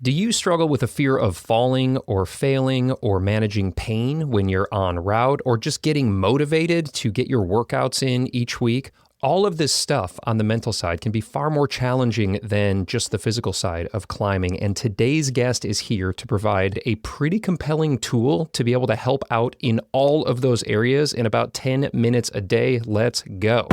Do you struggle with a fear of falling or failing or managing pain when you're en route or just getting motivated to get your workouts in each week? All of this stuff on the mental side can be far more challenging than just the physical side of climbing. And today's guest is here to provide a pretty compelling tool to be able to help out in all of those areas in about 10 minutes a day. Let's go.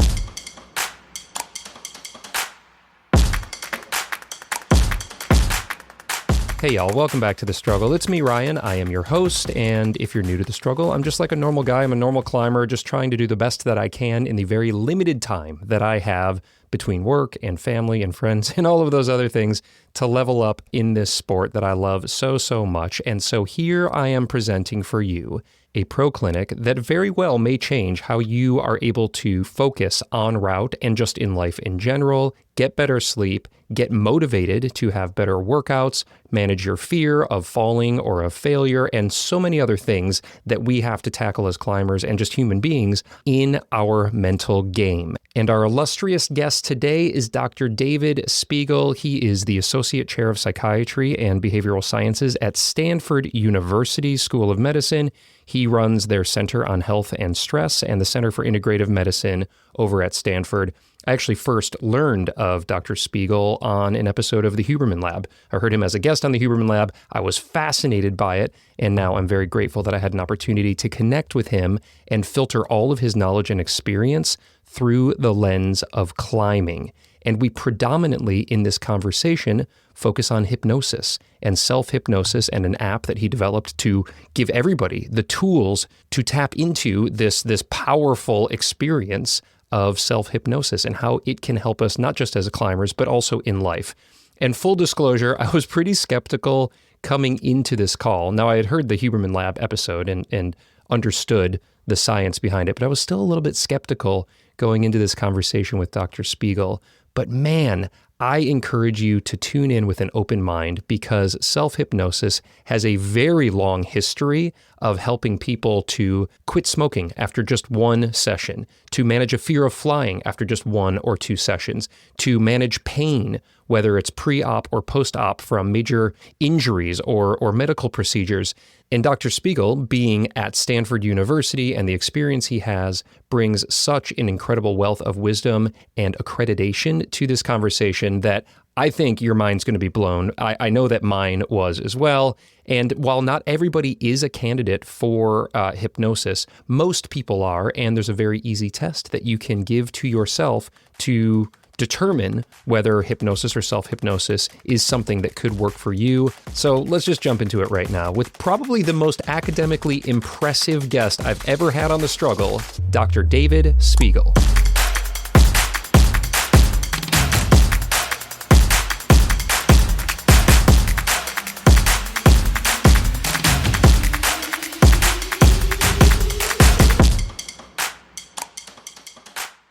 Hey y'all, welcome back to The Struggle. It's me, Ryan. I am your host, and if you're new to The Struggle, I'm just like a normal guy. I'm a normal climber, just trying to do the best that I can in the very limited time that I have between work and family and friends and all of those other things to level up in this sport that I love so much. And so here I am presenting for you a pro clinic that very well may change how you are able to focus en route and just in life in general, get better sleep, get motivated to have better workouts, manage your fear of falling or of failure, and so many other things that we have to tackle as climbers and just human beings in our mental game. And our illustrious guest today is Dr. David Spiegel. He is the Associate Chair of Psychiatry and Behavioral Sciences at Stanford University School of Medicine. He runs their Center on Health and Stress and the Center for Integrative Medicine over at Stanford. I actually first learned of Dr. Spiegel on an episode of the Huberman Lab. I heard him as a guest on the Huberman Lab. I was fascinated by it, and now I'm very grateful that I had an opportunity to connect with him and filter all of his knowledge and experience through the lens of climbing. And we predominantly, in this conversation, focus on hypnosis and self-hypnosis and an app that he developed to give everybody the tools to tap into this powerful experience of self-hypnosis and how it can help us not just as climbers, but also in life. And full disclosure, I was pretty skeptical coming into this call. Now, I had heard the Huberman Lab episode and understood the science behind it, but I was still a little bit skeptical going into this conversation with Dr. Spiegel. But man, I encourage you to tune in with an open mind because self-hypnosis has a very long history of helping people to quit smoking after just one session, to manage a fear of flying after just one or two sessions, to manage pain, whether it's pre-op or post-op from major injuries or medical procedures. And Dr. Spiegel, being at Stanford University and the experience he has, brings such an incredible wealth of wisdom and accreditation to this conversation that I think your mind's going to be blown. I know that mine was as well. And while not everybody is a candidate for hypnosis, most people are, and there's a very easy test that you can give to yourself to determine whether hypnosis or self-hypnosis is something that could work for you. So let's just jump into it right now with probably the most academically impressive guest I've ever had on The Struggle, Dr. David Spiegel.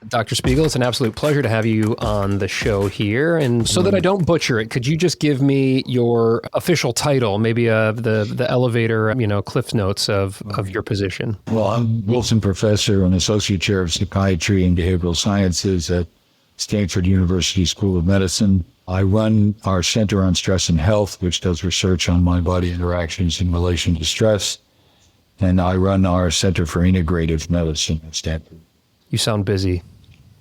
Dr. Spiegel, it's an absolute pleasure to have you on the show here. And so that I don't butcher it, could you just give me your official title, maybe the elevator, cliff notes of your position? Well, I'm Wilson Professor and Associate Chair of Psychiatry and Behavioral Sciences at Stanford University School of Medicine. I run our Center on Stress and Health, which does research on mind-body interactions in relation to stress. And I run our Center for Integrative Medicine at Stanford. You sound busy.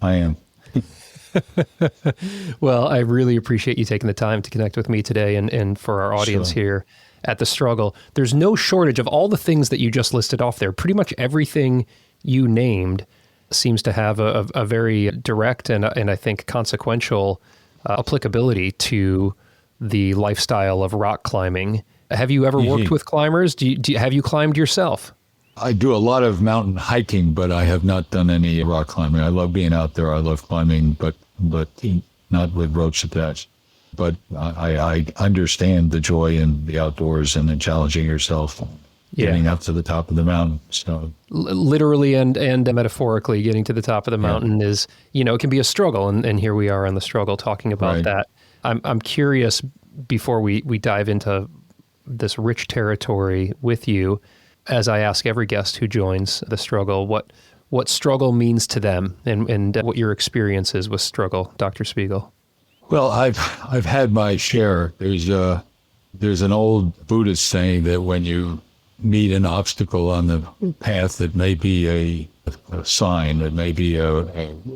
I am. Well, I really appreciate you taking the time to connect with me today and for our audience here at The Struggle. There's no shortage of all the things that you just listed off there. Pretty much everything you named seems to have a very direct and I think consequential applicability to the lifestyle of rock climbing. Have you ever worked with climbers? Have you climbed yourself? I do a lot of mountain hiking, but I have not done any rock climbing. I love being out there. I love climbing, but not with ropes attached. But I understand the joy in the outdoors and in challenging yourself, getting up to the top of the mountain. So literally and metaphorically, getting to the top of the mountain is, it can be a struggle. And here we are on The Struggle talking about that. I'm curious, before we dive into this rich territory with you, as I ask every guest who joins The Struggle, what struggle means to them and what your experience is with struggle, Dr. Spiegel. Well, I've had my share. There's an old Buddhist saying that when you meet an obstacle on the path, that may be a sign, that may be a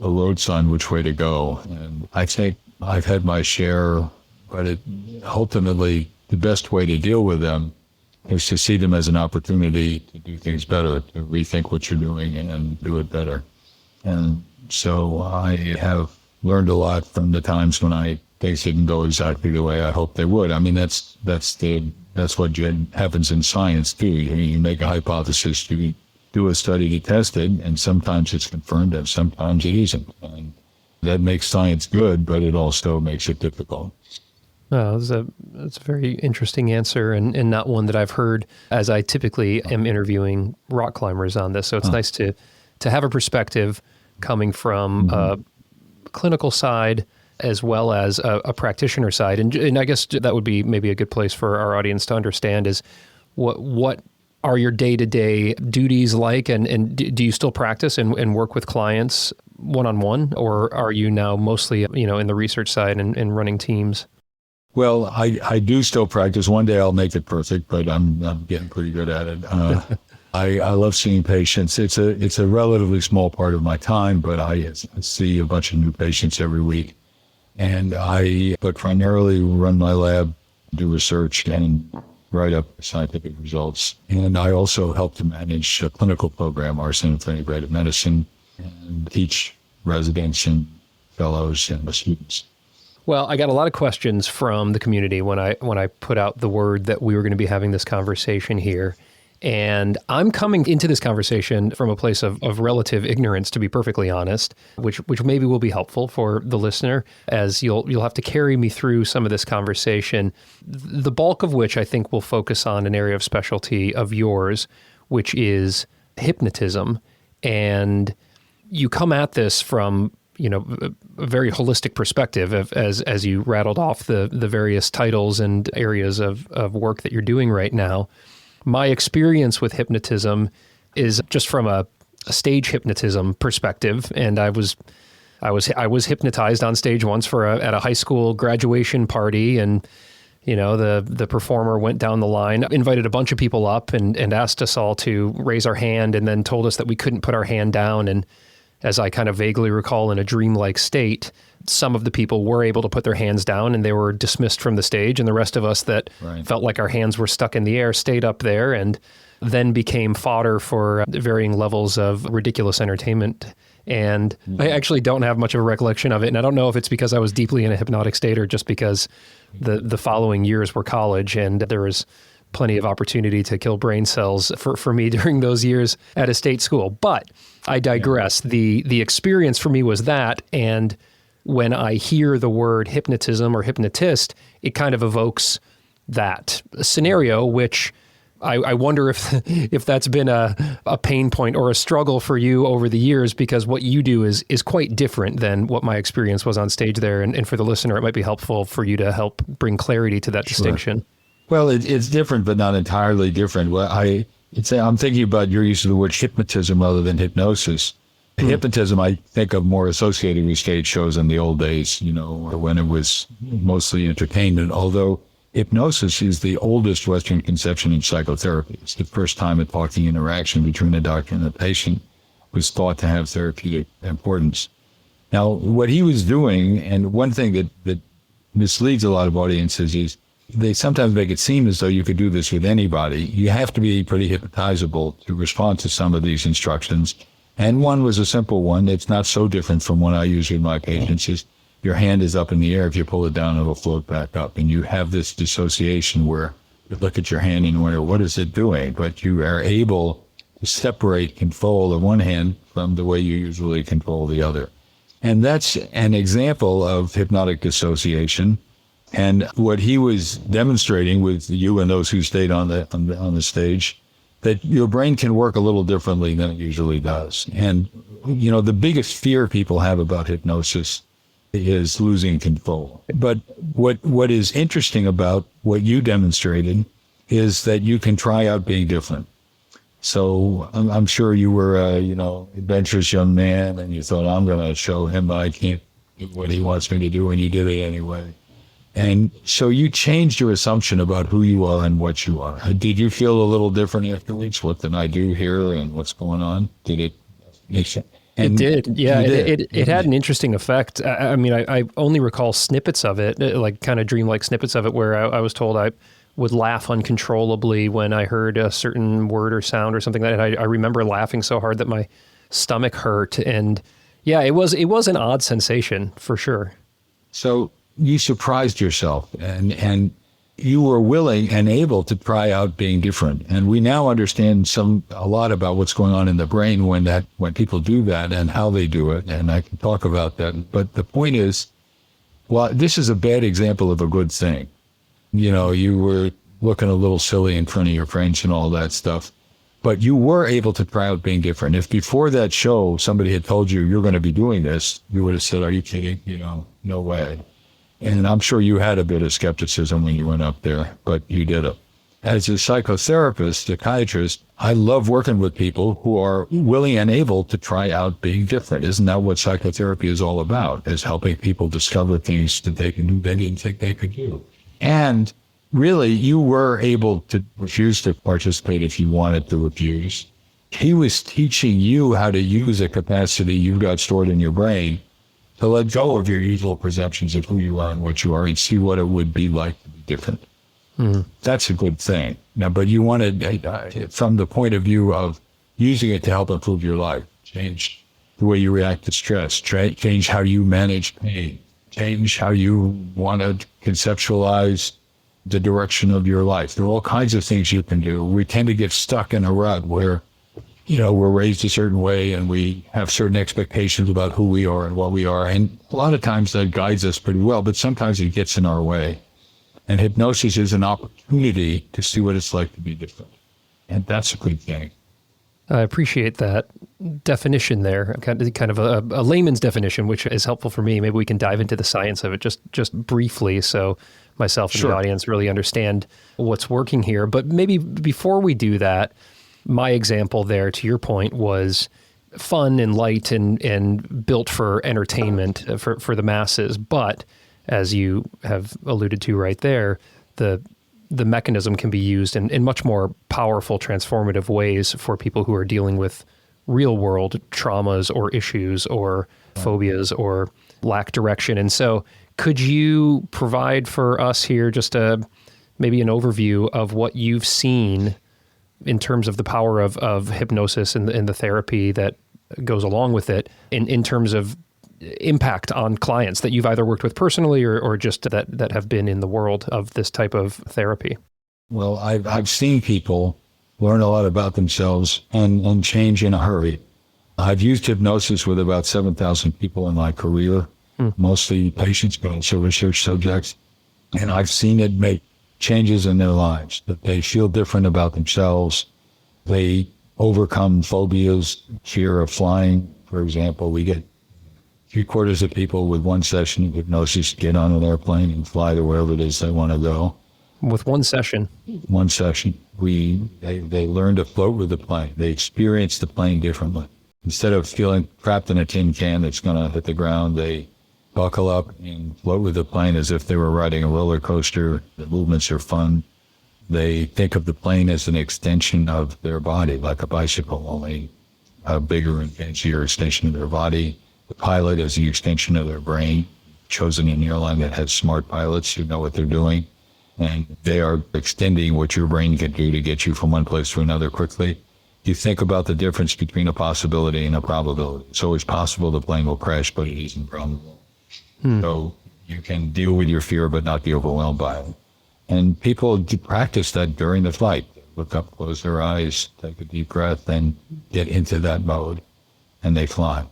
road sign which way to go. And I think I've had my share, but ultimately the best way to deal with them is to see them as an opportunity to do things better, to rethink what you're doing and do it better. And so I have learned a lot from the times when things didn't go exactly the way I hoped they would. I mean, that's what happens in science too. You make a hypothesis, you do a study to test it, and sometimes it's confirmed and sometimes it isn't. And that makes science good, but it also makes it difficult. Oh, that's a very interesting answer, and not one that I've heard, as I typically am interviewing rock climbers on this. So it's nice to have a perspective coming from a clinical side as well as a practitioner side. And I guess that would be maybe a good place for our audience to understand is what are your day-to-day duties like, and do you still practice and work with clients one-on-one, or are you now mostly, in the research side and running teams? Well, I do still practice. One day I'll make it perfect, but I'm getting pretty good at it. I love seeing patients. It's a relatively small part of my time, but I see a bunch of new patients every week. And but primarily run my lab, do research, and write up scientific results. And I also help to manage a clinical program, our Center for Integrative Medicine, and teach residents and fellows and students. Well, I got a lot of questions from the community when I put out the word that we were going to be having this conversation here. And I'm coming into this conversation from a place of relative ignorance, to be perfectly honest, which maybe will be helpful for the listener, as you'll have to carry me through some of this conversation, the bulk of which I think will focus on an area of specialty of yours, which is hypnotism. And you come at this from a very holistic perspective as you rattled off the various titles and areas of work that you're doing right now. My experience with hypnotism is just from a stage hypnotism perspective, and I was hypnotized on stage once at a high school graduation party, and the performer went down the line, invited a bunch of people up, and asked us all to raise our hand, and then told us that we couldn't put our hand down. And as I kind of vaguely recall, in a dreamlike state, some of the people were able to put their hands down and they were dismissed from the stage. And the rest of us that felt like our hands were stuck in the air stayed up there and then became fodder for varying levels of ridiculous entertainment. And I actually don't have much of a recollection of it. And I don't know if it's because I was deeply in a hypnotic state or just because the following years were college and there was plenty of opportunity to kill brain cells for me during those years at a state school. But I digress. Yeah. The experience for me was that, and when I hear the word hypnotism or hypnotist, it kind of evokes that scenario, which I wonder if that's been a pain point or a struggle for you over the years, because what you do is quite different than what my experience was on stage there. And for the listener, it might be helpful for you to help bring clarity to that distinction. Well, it's different, but not entirely different. Well, I'm thinking about your use of the word hypnotism rather than hypnosis. Hypnotism, I think of more associated with stage shows in the old days, when it was mostly entertainment, although hypnosis is the oldest Western conception in psychotherapy. It's the first time a talking interaction between a doctor and a patient was thought to have therapeutic importance. Now, what he was doing, and one thing that misleads a lot of audiences is they sometimes make it seem as though you could do this with anybody. You have to be pretty hypnotizable to respond to some of these instructions. And one was a simple one. It's not so different from what I use with my patients. Is your hand is up in the air. If you pull it down, it'll float back up. And you have this dissociation where you look at your hand and wonder, what is it doing? But you are able to separate control of one hand from the way you usually control the other. And that's an example of hypnotic dissociation. And what he was demonstrating with you and those who stayed on the stage, that your brain can work a little differently than it usually does. And, the biggest fear people have about hypnosis is losing control. But what is interesting about what you demonstrated is that you can try out being different. So I'm sure you were a, adventurous young man, and you thought, I'm going to show him I can't what he wants me to do, and you did it anyway. And so you changed your assumption about who you are and what you are. Did you feel a little different afterwards? What did I do here and what's going on? Did it make sense? It did. Yeah, it had an interesting effect. I mean, I only recall snippets of it, like kind of dreamlike snippets of it, where I was told I would laugh uncontrollably when I heard a certain word or sound or something. That I remember laughing so hard that my stomach hurt. And yeah, it was an odd sensation for sure. So you surprised yourself and you were willing and able to try out being different. And we now understand a lot about what's going on in the brain when people do that and how they do it. And I can talk about that. But the point is, well, this is a bad example of a good thing. You know, you were looking a little silly in front of your friends and all that stuff, but you were able to try out being different. If before that show, somebody had told you you're going to be doing this, you would have said, are you kidding? You know, no way. And I'm sure you had a bit of skepticism when you went up there, but you did it. As a psychotherapist, psychiatrist, I love working with people who are willing and able to try out being different. Isn't that what psychotherapy is all about? Is helping people discover things that they can do they didn't think they could do. And really, you were able to refuse to participate if you wanted to refuse. He was teaching you how to use a capacity you've got stored in your brain to let go of your usual perceptions of who you are and what you are and see what it would be like to be different. That's a good thing. Now, but you wanted, from the point of view of using it to help improve your life, change the way you react to stress, change how you manage pain, change how you want to conceptualize the direction of your life. There are all kinds of things you can do. We tend to get stuck in a rut where, you know, we're raised a certain way and we have certain expectations about who we are and what we are. And a lot of times that guides us pretty well, but sometimes it gets in our way. And hypnosis is an opportunity to see what it's like to be different. And that's a good thing. I appreciate that definition there, kind of a layman's definition, which is helpful for me. Maybe we can dive into the science of it just briefly so myself and the audience really understand what's working here. But maybe before we do that, my example there, to your point, was fun and light and built for entertainment for the masses. But as you have alluded to right there, the mechanism can be used in much more powerful, transformative ways for people who are dealing with real world traumas or issues or phobias or lack direction. And so could you provide for us here just maybe an overview of what you've seen in terms of the power of hypnosis and the therapy that goes along with it in terms of impact on clients that you've either worked with personally or just that have been in the world of this type of therapy? Well, I've seen people learn a lot about themselves and change in a hurry. I've used hypnosis with about 7,000 people in my career, mostly patients, but also research subjects. And I've seen it make changes in their lives, that they feel different about themselves. They overcome phobias, fear of flying. For example, we get 3/4 of people with one session of hypnosis get on an airplane and fly to wherever it is they want to go. With one session? One session. They learn to float with the plane. They experience the plane differently. Instead of feeling trapped in a tin can that's going to hit the ground, they buckle up and float with the plane as if they were riding a roller coaster. The movements are fun. They think of the plane as an extension of their body, like a bicycle, only a bigger and fancier extension of their body. The pilot is the extension of their brain, chosen an airline that has smart pilots who know what they're doing. And they are extending what your brain can do to get you from one place to another quickly. You think about the difference between a possibility and a probability. It's always possible the plane will crash, but it isn't probable. So you can deal with your fear, but not be overwhelmed by it. And people do practice that during the flight. Look up, close their eyes, take a deep breath, and get into that mode, and they fly.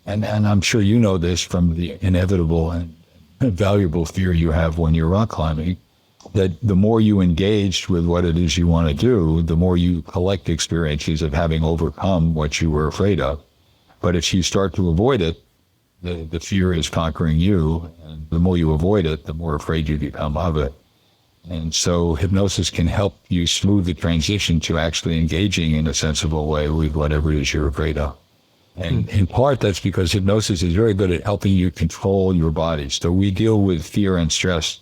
And I'm sure you know this from the inevitable and valuable fear you have when you're rock climbing, that the more you engaged with what it is you want to do, the more you collect experiences of having overcome what you were afraid of. But if you start to avoid it, the fear is conquering you, and the more you avoid it, the more afraid you become of it. And so hypnosis can help you smooth the transition to actually engaging in a sensible way with whatever it is you're afraid of. And in part, that's because hypnosis is very good at helping you control your body. So we deal with fear and stress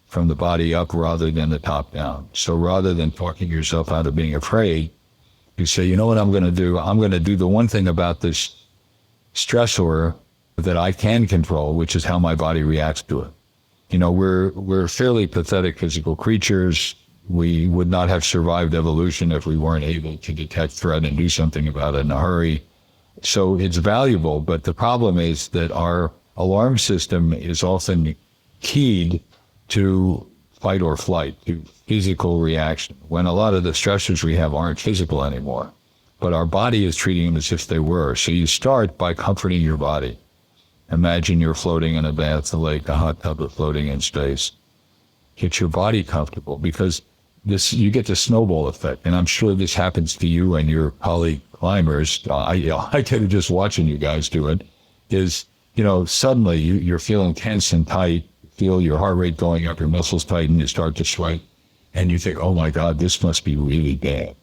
from the body up rather than the top down. So rather than talking yourself out of being afraid, you say, you know what I'm going to do? I'm going to do the one thing about this stressor that I can control, which is how my body reacts to it. You know, we're fairly pathetic physical creatures. We would not have survived evolution if we weren't able to detect threat and do something about it in a hurry. So it's valuable, but the problem is that our alarm system is often keyed to fight or flight, to physical reaction, when a lot of the stressors we have aren't physical anymore, but our body is treating them as if they were. So you start by comforting your body. Imagine you're floating in a bath, a lake, a hot tub, or floating in space. Get your body comfortable, because you get the snowball effect. And I'm sure this happens to you and your colleague climbers. I tend to just watching you guys do it is, you know, suddenly you're feeling tense and tight, feel your heart rate going up, your muscles tighten, you start to sweat, and you think, oh my God, this must be really bad.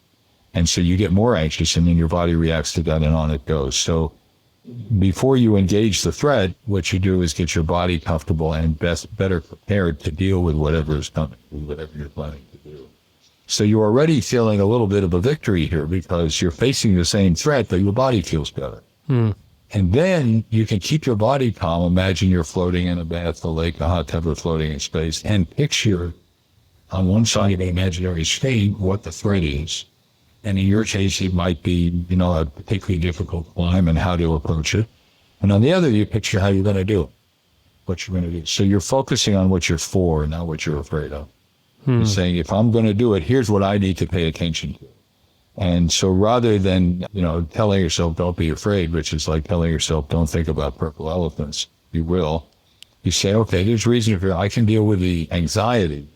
And so you get more anxious, and then your body reacts to that, and on it goes. So before you engage the threat, what you do is get your body comfortable and better prepared to deal with whatever is coming, whatever you're planning to do. So you're already feeling a little bit of a victory here, because you're facing the same threat, but your body feels better. And then you can keep your body calm. Imagine you're floating in a bath, a lake, a hot tub, or floating in space, and picture on one side of the imaginary screen what the threat is. And in your case, it might be, you know, a particularly difficult climb and how to approach it. And on the other, you picture how you're going to do it, what you're going to do. So you're focusing on what you're for, not what you're afraid of. You're saying, if I'm going to do it, here's what I need to pay attention to. And so rather than, you know, telling yourself, don't be afraid, which is like telling yourself, don't think about purple elephants, you will. You say, okay, there's reason for I can deal with the anxiety.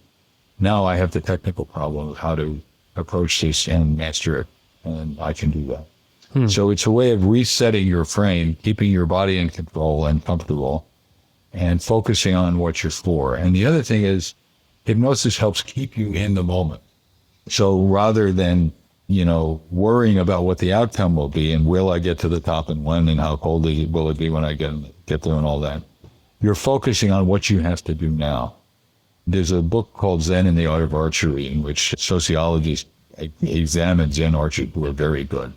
Now I have the technical problem of how to approach this and master it, and I can do that. So it's a way of resetting your frame, keeping your body in control and comfortable, and focusing on what you're for. And the other thing is, hypnosis helps keep you in the moment. So rather than, you know, worrying about what the outcome will be and will I get to the top and when and how cold will it be when I get there and all that, you're focusing on what you have to do now. There's a book called Zen and the Art of Archery, in which sociologists examine Zen archers who are very good.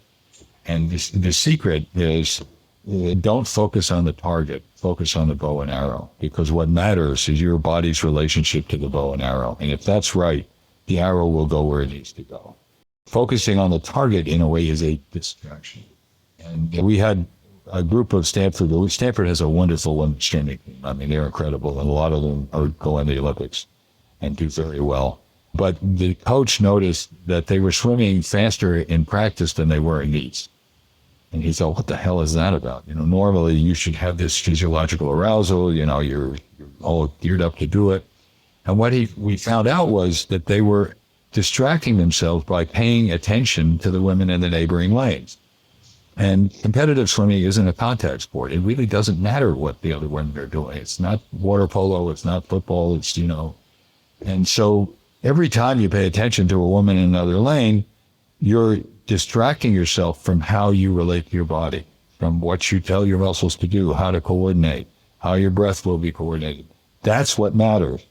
And the secret is, don't focus on the target, focus on the bow and arrow, because what matters is your body's relationship to the bow and arrow. And if that's right, the arrow will go where it needs to go. Focusing on the target in a way is a distraction. And we had a group of Stanford has a wonderful women's swimming team. I mean, they're incredible, and a lot of them are going to the Olympics and do very well. But the coach noticed that they were swimming faster in practice than they were in meets. And he thought, what the hell is that about? You know, normally you should have this physiological arousal, you know, you're all geared up to do it. And what we found out was that they were distracting themselves by paying attention to the women in the neighboring lanes. And competitive swimming isn't a contact sport. It really doesn't matter what the other women are doing. It's not water polo, it's not football, it's, you know. And so every time you pay attention to a woman in another lane, you're distracting yourself from how you relate to your body, from what you tell your muscles to do, how to coordinate, how your breath will be coordinated. That's what matters.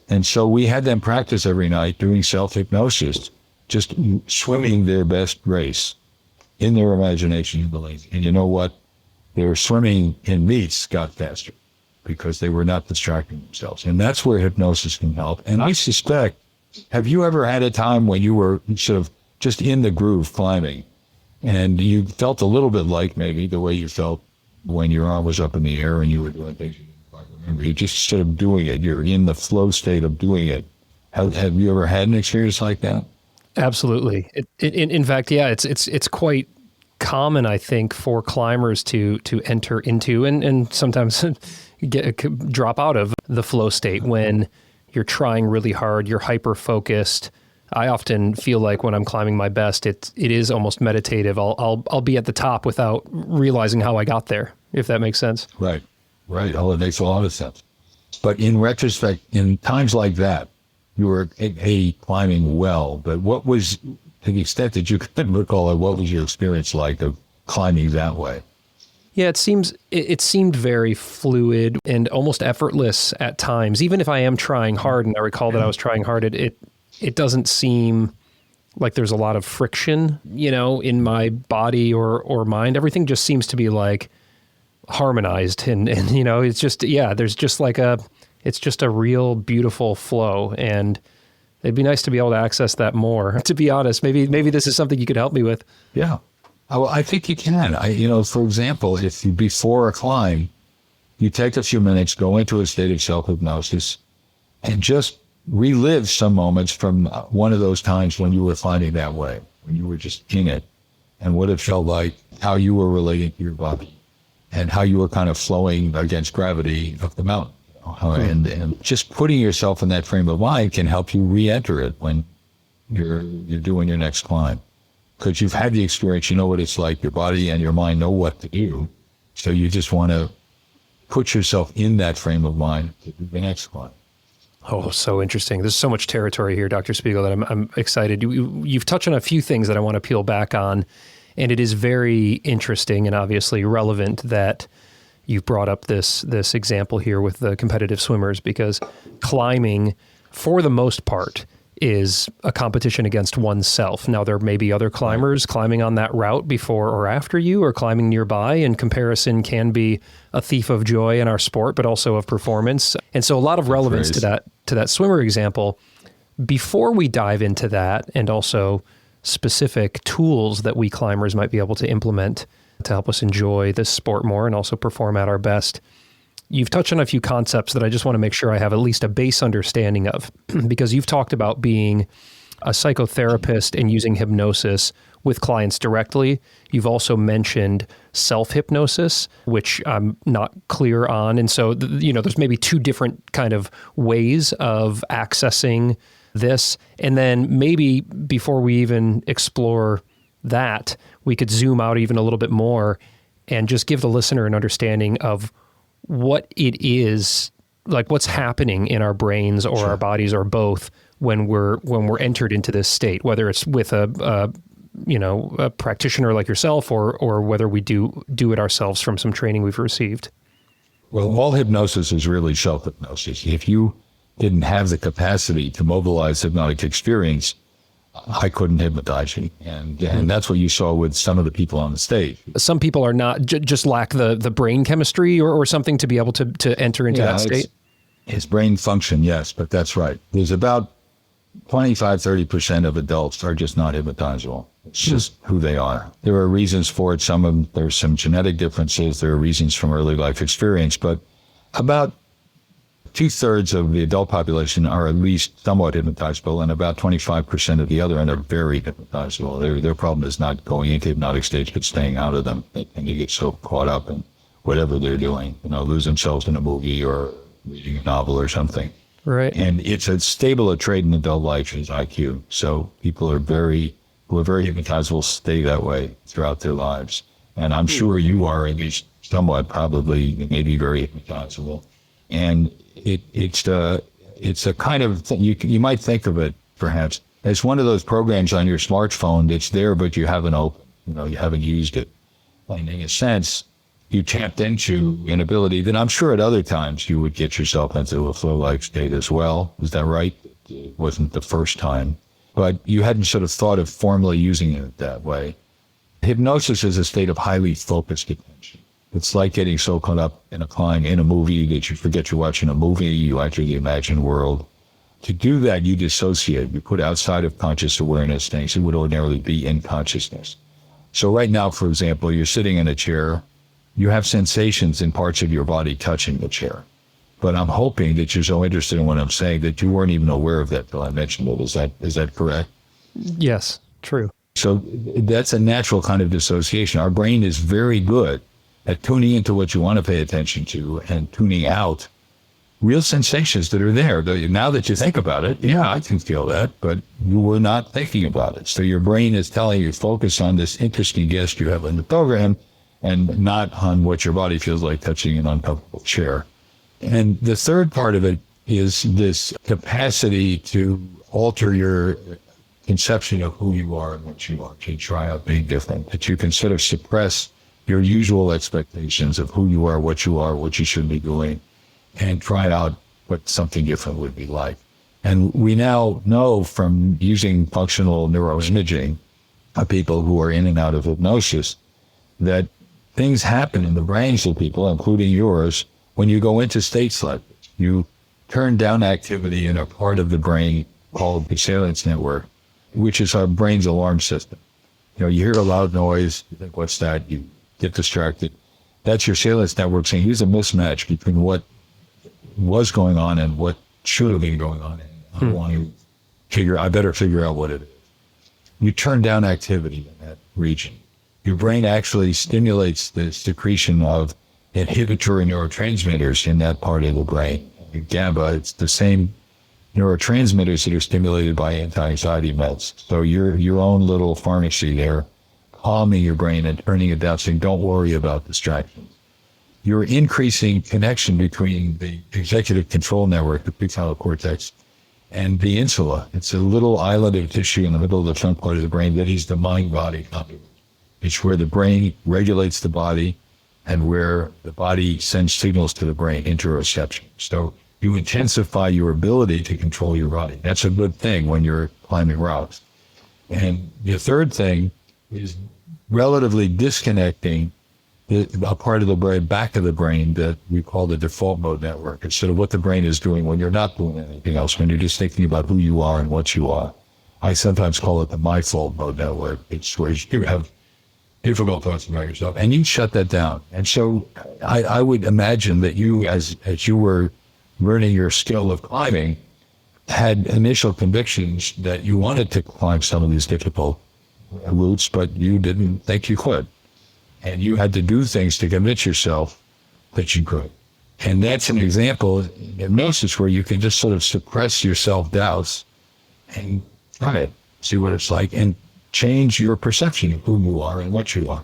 And so we had them practice every night doing self-hypnosis, just swimming their best race in their imagination in the lane. And you know what? Their swimming in meets got faster because they were not distracting themselves. And that's where hypnosis can help. And I suspect, have you ever had a time when you were sort of just in the groove climbing and you felt a little bit like maybe the way you felt when your arm was up in the air and you were doing things you didn't quite remember? You're just sort of doing it. You're in the flow state of doing it. Have you ever had an experience like that? Absolutely. In fact, yeah, it's quite common, I think, for climbers to enter into and sometimes drop out of the flow state when you're trying really hard, you're hyper focused. I often feel like when I'm climbing my best, it is almost meditative. I'll be at the top without realizing how I got there, if that makes sense. Right. Oh, it makes a lot of sense. But in retrospect, in times like that, you were climbing well, but to the extent that you can recall it, what was your experience like of climbing that way? Yeah, it seemed very fluid and almost effortless at times. Even if I am trying hard, and I recall that I was trying hard, it doesn't seem like there's a lot of friction, in my body or mind. Everything just seems to be like harmonized and it's just, there's just it's just a real beautiful flow, and it'd be nice to be able to access that more. To be honest, maybe this is something you could help me with. Yeah. Well, I think you can. For example, if you, before a climb, you take a few minutes, go into a state of self-hypnosis, and just relive some moments from one of those times when you were finding that way, when you were just in it, and what it felt like, how you were relating to your body, and how you were kind of flowing against gravity of the mountain. And just putting yourself in that frame of mind can help you re-enter it when you're doing your next climb. Because you've had the experience, you know what it's like, your body and your mind know what to do. So you just want to put yourself in that frame of mind to do the next climb. Oh, so interesting. There's so much territory here, Dr. Spiegel, that I'm excited. You've touched on a few things that I want to peel back on, and it is very interesting and obviously relevant that you've brought up this example here with the competitive swimmers, because climbing, for the most part, is a competition against oneself. Now, there may be other climbers climbing on that route before or after you, or climbing nearby, and comparison can be a thief of joy in our sport, but also of performance. And so a lot of relevance to that swimmer example. Before we dive into that, and also specific tools that we climbers might be able to implement to help us enjoy this sport more and also perform at our best, you've touched on a few concepts that I just want to make sure I have at least a base understanding of, because you've talked about being a psychotherapist and using hypnosis with clients directly. You've also mentioned self-hypnosis, which I'm not clear on. And so, there's maybe two different kind of ways of accessing this. And then maybe before we even explore that, we could zoom out even a little bit more and just give the listener an understanding of what it is, like what's happening in our brains or our bodies or both when we're entered into this state, whether it's with a practitioner like yourself or whether we do it ourselves from some training we've received. Well, all hypnosis is really self-hypnosis. If you didn't have the capacity to mobilize hypnotic experience, I couldn't hypnotize you. And that's what you saw with some of the people on the stage. Some people are not, just lack the brain chemistry or something to be able to enter into that state? His brain function, yes, but that's right. There's about 25-30% of adults are just not hypnotizable. It's just who they are. There are reasons for it. There's some genetic differences. There are reasons from early life experience, but about 2/3 of the adult population are at least somewhat hypnotizable, and about 25% of the other end are very hypnotizable. Their problem is not going into hypnotic states, but staying out of them. And they get so caught up in whatever they're doing, lose themselves in a movie or reading a novel or something. Right. And it's as stable a trait in adult life as IQ. So people who are very hypnotizable stay that way throughout their lives. And I'm sure you are at least somewhat, probably, maybe very hypnotizable. And it's a kind of thing, you might think of it perhaps as one of those programs on your smartphone that's there, but you haven't opened, you haven't used it. And in a sense, you tapped into an ability that I'm sure at other times you would get yourself into a flow-like state as well. Is that right? It wasn't the first time, but you hadn't sort of thought of formally using it that way. Hypnosis is a state of highly focused attention. It's like getting so caught up in a climb in a movie that you forget you're watching a movie, you enter the imagined world. To do that, you dissociate. You put outside of conscious awareness things that would ordinarily be in consciousness. So right now, for example, you're sitting in a chair. You have sensations in parts of your body touching the chair. But I'm hoping that you're so interested in what I'm saying that you weren't even aware of that till I mentioned it. Is that correct? Yes, true. So that's a natural kind of dissociation. Our brain is very good at tuning into what you want to pay attention to and tuning out real sensations that are there. Now that you think about it, yeah, I can feel that, but you were not thinking about it. So your brain is telling you focus on this interesting guest you have in the program and not on what your body feels like touching an uncomfortable chair. And the third part of it is this capacity to alter your conception of who you are and what you are, to try out being different, that you can sort of suppress your usual expectations of who you are, what you should be doing, and try out what something different would be like. And we now know from using functional neuroimaging of people who are in and out of hypnosis that things happen in the brains of people, including yours, when you go into states like this. You turn down activity in a part of the brain called the salience network, which is our brain's alarm system. You hear a loud noise, you think, what's that? You get distracted. That's your salience network saying, here's a mismatch between what was going on and what should have been going on. I better figure out what it is. You turn down activity in that region. Your brain actually stimulates the secretion of inhibitory neurotransmitters in that part of the brain. GABA, it's the same neurotransmitters that are stimulated by anti-anxiety meds. So your own little pharmacy there, calming your brain and turning it down, saying, don't worry about distractions. You're increasing connection between the executive control network, the prefrontal cortex, and the insula. It's a little island of tissue in the middle of the front part of the brain that is the mind-body continuum. It's where the brain regulates the body and where the body sends signals to the brain, interoception. So you intensify your ability to control your body. That's a good thing when you're climbing rocks. And the third thing is relatively disconnecting a part of the brain, back of the brain, that we call the default mode network. It's sort of what the brain is doing when you're not doing anything else, when you're just thinking about who you are and what you are. I sometimes call it the my fault mode network. It's where you have difficult thoughts about yourself, and you shut that down. And so I would imagine that you, as you were learning your skill of climbing, had initial convictions that you wanted to climb some of these difficult routes, but you didn't think you could. And you had to do things to convince yourself that you could. And that's an example in hypnosis where you can just sort of suppress your self-doubts and try it, see what it's like, and change your perception of who you are and what you are.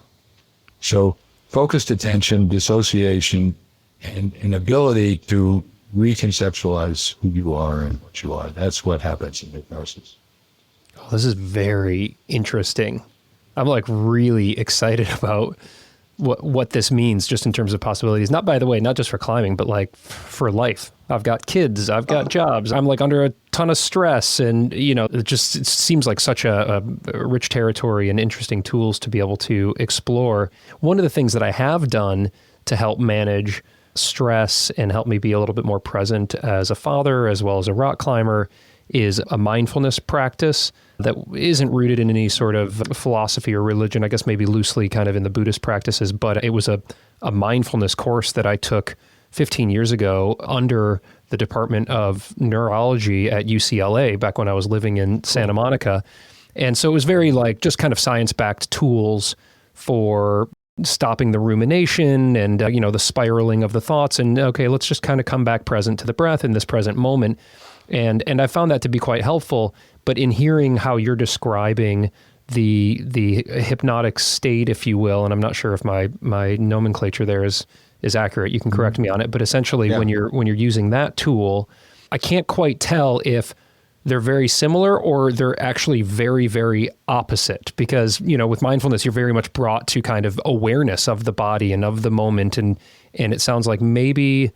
So focused attention, dissociation, and an ability to reconceptualize who you are and what you are. That's what happens in hypnosis. Oh, this is very interesting. I'm like really excited about what this means just in terms of possibilities. Not, by the way, not just for climbing, but like for life. I've got kids, I've got jobs, I'm like under a ton of stress, and it seems like such a rich territory and interesting tools to be able to explore. One of the things that I have done to help manage stress and help me be a little bit more present as a father as well as a rock climber is a mindfulness practice that isn't rooted in any sort of philosophy or religion, I guess maybe loosely kind of in the Buddhist practices, but it was a mindfulness course that I took 15 years ago under the Department of Neurology at UCLA back when I was living in Santa Monica. And so it was very like just kind of science-backed tools for stopping the rumination and, the spiraling of the thoughts. And okay, let's just kind of come back present to the breath in this present moment. And I found that to be quite helpful. But in hearing how you're describing the hypnotic state, if you will, and I'm not sure if my nomenclature there is accurate, you can correct me on it, but essentially when you're using that tool, I can't quite tell if they're very similar or they're actually very, very opposite, because, with mindfulness, you're very much brought to kind of awareness of the body and of the moment. And it sounds like maybe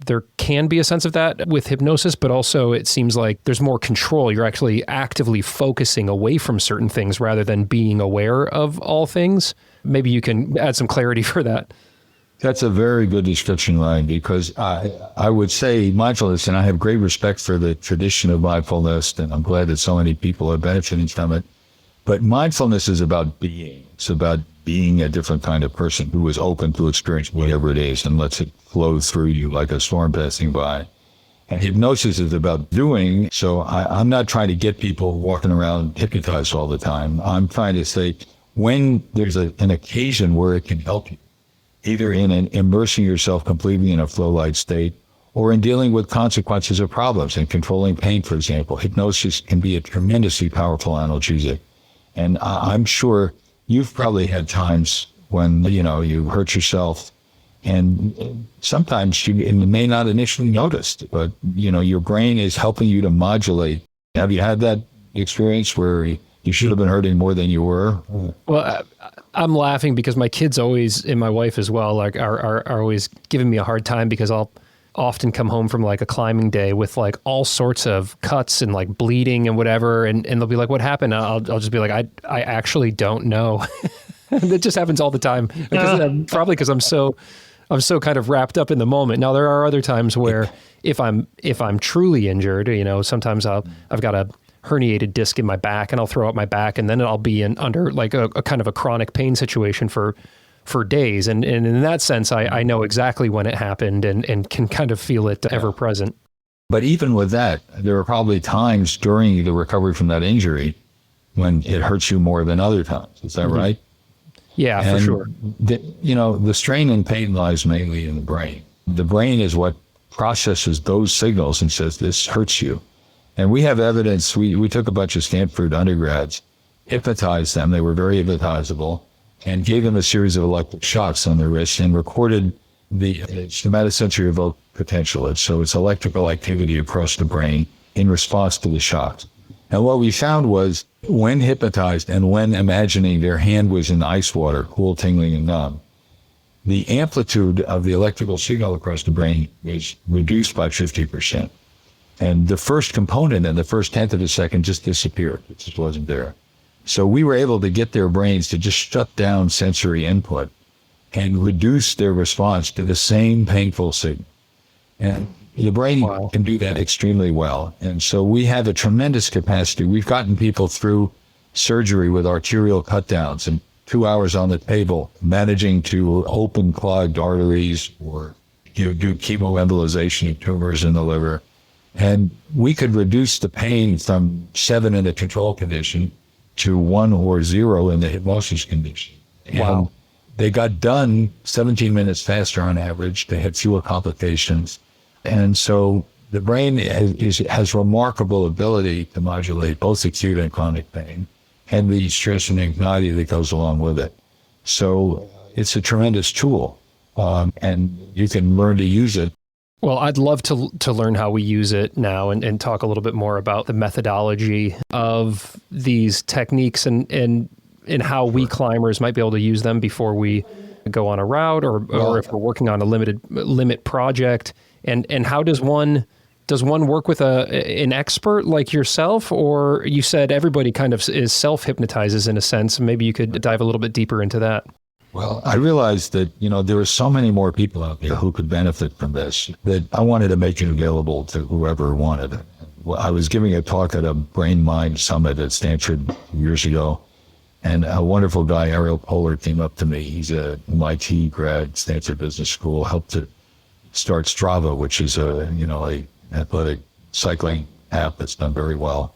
there can be a sense of that with hypnosis, but also it seems like there's more control. You're actually actively focusing away from certain things rather than being aware of all things. Maybe you can add some clarity for that. That's a very good description, Ryan, because I would say mindfulness, and I have great respect for the tradition of mindfulness, and I'm glad that so many people are benefiting from it. But mindfulness is about being. It's about being a different kind of person who is open to experience whatever it is and lets it flow through you like a storm passing by. And hypnosis is about doing. So I'm not trying to get people walking around hypnotized all the time. I'm trying to say when there's an occasion where it can help you, either in immersing yourself completely in a flow-like state or in dealing with consequences of problems and controlling pain, for example. Hypnosis can be a tremendously powerful analgesic. And I'm sure you've probably had times when, you hurt yourself, and sometimes you may not initially notice, but, your brain is helping you to modulate. Have you had that experience where you You should have been hurting more than you were. Well, I'm laughing because my kids always, and my wife as well, like are always giving me a hard time because I'll often come home from like a climbing day with like all sorts of cuts and like bleeding and whatever. And they'll be like, what happened? I'll just be like, I actually don't know. That just happens all the time. Probably because I'm so kind of wrapped up in the moment. Now, there are other times where if I'm truly injured, sometimes I've got a herniated disc in my back and I'll throw out my back, and then I'll be under like a kind of a chronic pain situation for days. And in that sense, I know exactly when it happened and can kind of feel it ever present. But even with that, there are probably times during the recovery from that injury when it hurts you more than other times. Is that right? Yeah, for sure. The strain and pain lies mainly in the brain. The brain is what processes those signals and says, this hurts you. And we have evidence. We took a bunch of Stanford undergrads, hypnotized them. They were very hypnotizable, and gave them a series of electric shocks on their wrists and recorded the somatosensory evoked potential. So it's electrical activity across the brain in response to the shocks. And what we found was when hypnotized and when imagining their hand was in ice water, cool, tingling, and numb, the amplitude of the electrical signal across the brain was reduced by 50%. And the first component in the first tenth of a second just disappeared. It just wasn't there. So we were able to get their brains to just shut down sensory input and reduce their response to the same painful signal. And the brain can do that extremely well. And so we have a tremendous capacity. We've gotten people through surgery with arterial cut downs and 2 hours on the table, managing to open clogged arteries or do chemoembolization of tumors in the liver. And we could reduce the pain from 7 in a control condition to 1 or 0 in the hypnosis condition. Wow. And they got done 17 minutes faster on average. They had fewer complications. And so the brain has remarkable ability to modulate both acute and chronic pain and the stress and anxiety that goes along with it. So it's a tremendous tool, and you can learn to use it. Well, I'd love to learn how we use it now and talk a little bit more about the methodology of these techniques and how we climbers might be able to use them before we go on a route or if we're working on a limit project. And how does one work with an expert like yourself? Or you said everybody kind of is self-hypnotizes in a sense. Maybe you could dive a little bit deeper into that. Well, I realized that, there are so many more people out there who could benefit from this that I wanted to make it available to whoever wanted it. I was giving a talk at a Brain Mind Summit at Stanford years ago, and a wonderful guy, Ariel Polar, came up to me. He's a MIT grad, Stanford Business School, helped to start Strava, which is a athletic cycling app that's done very well.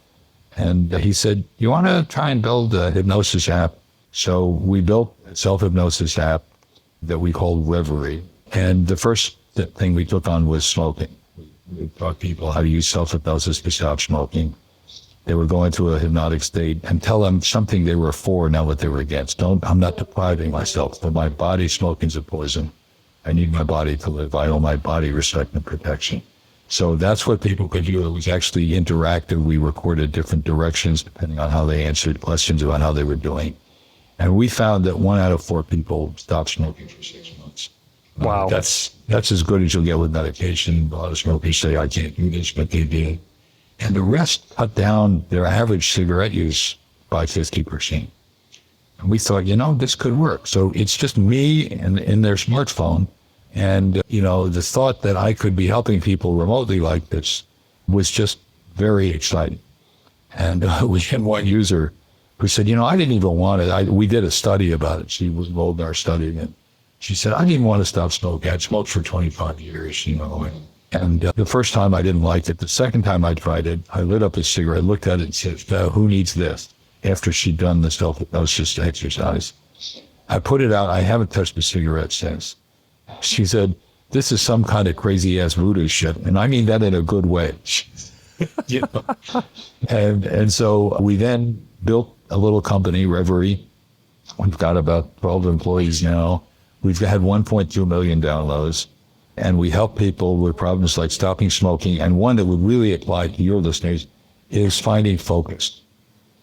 And he said, you want to try and build a hypnosis app? So we built a self-hypnosis app that we called Reveri. And the first thing we took on was smoking. We taught people how to use self-hypnosis to stop smoking. They were going through a hypnotic state and tell them something they were for, not what they were against. I'm not depriving myself, but my body smoking's a poison. I need my body to live. I owe my body respect and protection. So that's what people could do. It was actually interactive. We recorded different directions depending on how they answered questions about how they were doing. And we found that 1 out of 4 people stopped smoking for 6 months. Wow. That's as good as you'll get with medication. A lot of smokers say, I can't do this, but they did. And the rest cut down their average cigarette use by 50%. And we thought, this could work. So it's just me and in their smartphone. And, the thought that I could be helping people remotely like this was just very exciting. And we had one user who said, I didn't even want it. We did a study about it. She was involved in our study. And she said, I didn't want to stop smoking. I'd smoked for 25 years, And the first time I didn't like it. The second time I tried it, I lit up a cigarette, looked at it and said, who needs this? After she'd done the self-hypnosis exercise. I put it out. I haven't touched a cigarette since. She said, this is some kind of crazy ass voodoo shit. And I mean that in a good way. And so we then built a little company, Reveri. We've got about 12 employees now. We've had 1.2 million downloads. And we help people with problems like stopping smoking. And one that would really apply to your listeners is finding focus.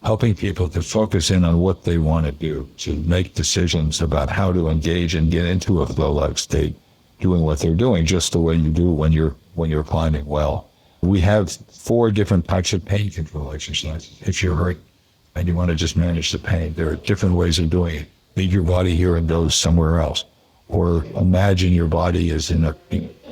helping people to focus in on what they want to do, to make decisions about how to engage and get into a flow-like state, doing what they're doing just the way you do when you're climbing well. We have 4 different types of pain control exercises. If you're hurt and you want to just manage the pain, there are different ways of doing it. Leave your body here and go somewhere else. Or imagine your body is in a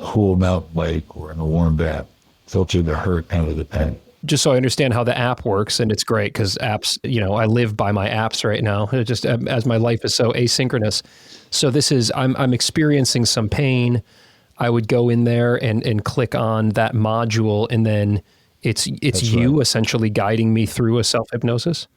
cool mountain lake or in a warm bath. Filter the hurt out of the pain. Just so I understand how the app works, and it's great because apps, I live by my apps right now, just as my life is so asynchronous. So this is, I'm experiencing some pain. I would go in there and click on that module, and then it's you right. Essentially guiding me through a self-hypnosis.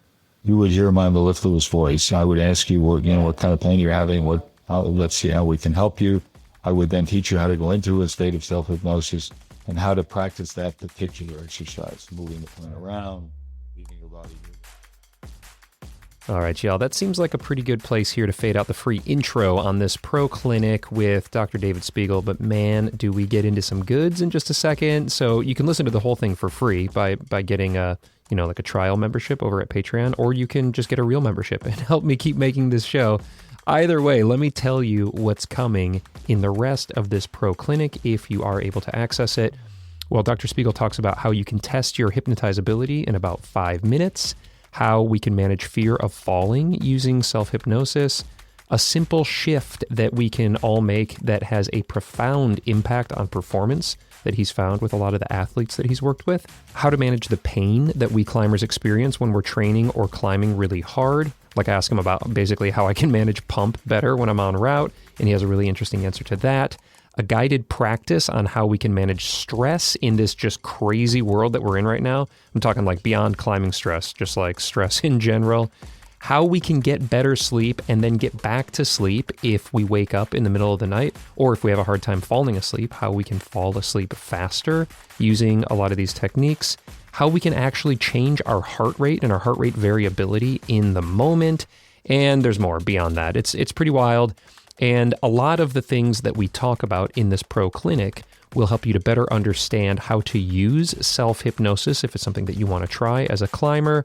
You would hear my mellifluous voice. I would ask you what kind of pain you're having. Let's see how we can help you. I would then teach you how to go into a state of self-hypnosis and how to practice that particular exercise, moving the point around, leaving your body here. All right, y'all, that seems like a pretty good place here to fade out the free intro on this pro clinic with Dr. David Spiegel, but man, do we get into some goods in just a second. So you can listen to the whole thing for free by getting a trial membership over at Patron, or you can just get a real membership and help me keep making this show. Either way, let me tell you what's coming in the rest of this pro clinic if you are able to access it. Well, Dr. Spiegel talks about how you can test your hypnotizability in about 5 minutes, how we can manage fear of falling using self-hypnosis, a simple shift that we can all make that has a profound impact on performance that he's found with a lot of the athletes that he's worked with, how to manage the pain that we climbers experience when we're training or climbing really hard. Like I ask him about basically how I can manage pump better when I'm on route, and he has a really interesting answer to that. A guided practice on how we can manage stress in this just crazy world that we're in right now. I'm talking like beyond climbing stress, just like stress in general. How we can get better sleep and then get back to sleep if we wake up in the middle of the night, or if we have a hard time falling asleep, how we can fall asleep faster using a lot of these techniques. How we can actually change our heart rate and our heart rate variability in the moment. And there's more beyond that. It's pretty wild. And a lot of the things that we talk about in this pro clinic will help you to better understand how to use self-hypnosis if it's something that you want to try as a climber,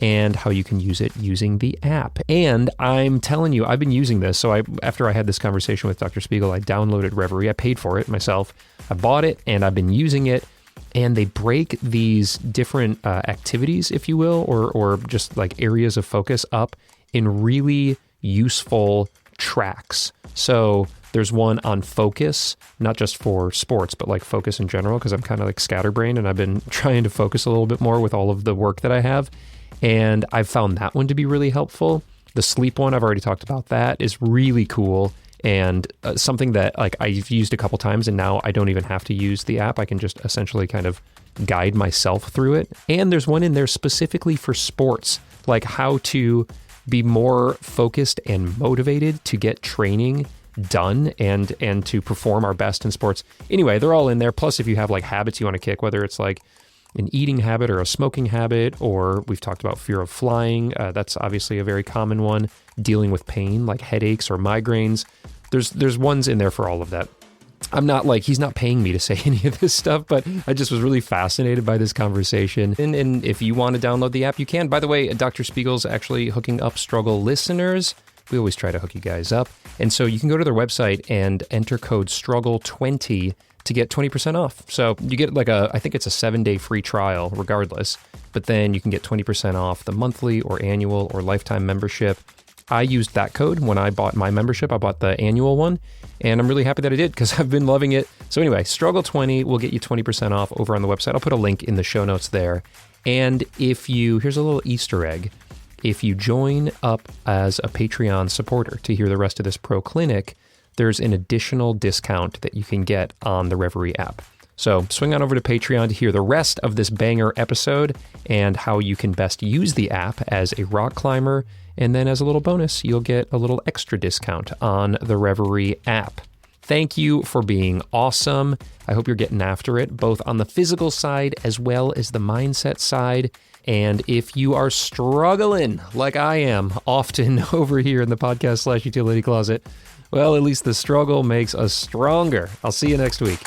and how you can use it using the app. And I'm telling you, I've been using this. So after I had this conversation with Dr. Spiegel, I downloaded Reveri. I paid for it myself. I bought it and I've been using it. And they break these different activities, if you will, or just like areas of focus up in really useful tracks. So there's one on focus, not just for sports, but like focus in general, because I'm kind of like scatterbrained and I've been trying to focus a little bit more with all of the work that I have. And I've found that one to be really helpful. The sleep one, I've already talked about that, is really cool. And something that like I've used a couple times, and now I don't even have to use the app. I can just essentially kind of guide myself through it. And there's one in there specifically for sports, like how to be more focused and motivated to get training done and to perform our best in sports. Anyway, they're all in there. Plus, if you have like habits you want to kick, whether it's like an eating habit or a smoking habit, or we've talked about fear of flying. That's obviously a very common one. Dealing with pain like headaches or migraines. There's ones in there for all of that. I'm not like, he's not paying me to say any of this stuff, but I just was really fascinated by this conversation. And if you want to download the app, you can. By the way, Dr. Spiegel's actually hooking up Struggle listeners. We always try to hook you guys up. And so you can go to their website and enter code STRUGGLE20 to get 20% off. So you get like I think it's a 7-day free trial regardless, but then you can get 20% off the monthly or annual or lifetime membership. I used that code when I bought my membership. I bought the annual one, and I'm really happy that I did because I've been loving it. So anyway, Struggle20 will get you 20% off over on the website. I'll put a link in the show notes there. And here's a little Easter egg. If you join up as a Patreon supporter to hear the rest of this pro clinic, there's an additional discount that you can get on the Reveri app. So swing on over to Patreon to hear the rest of this banger episode and how you can best use the app as a rock climber. And then as a little bonus, you'll get a little extra discount on the Reveri app. Thank you for being awesome. I hope you're getting after it, both on the physical side as well as the mindset side. And if you are struggling, like I am often over here in the podcast/utility closet, well, at least the struggle makes us stronger. I'll see you next week.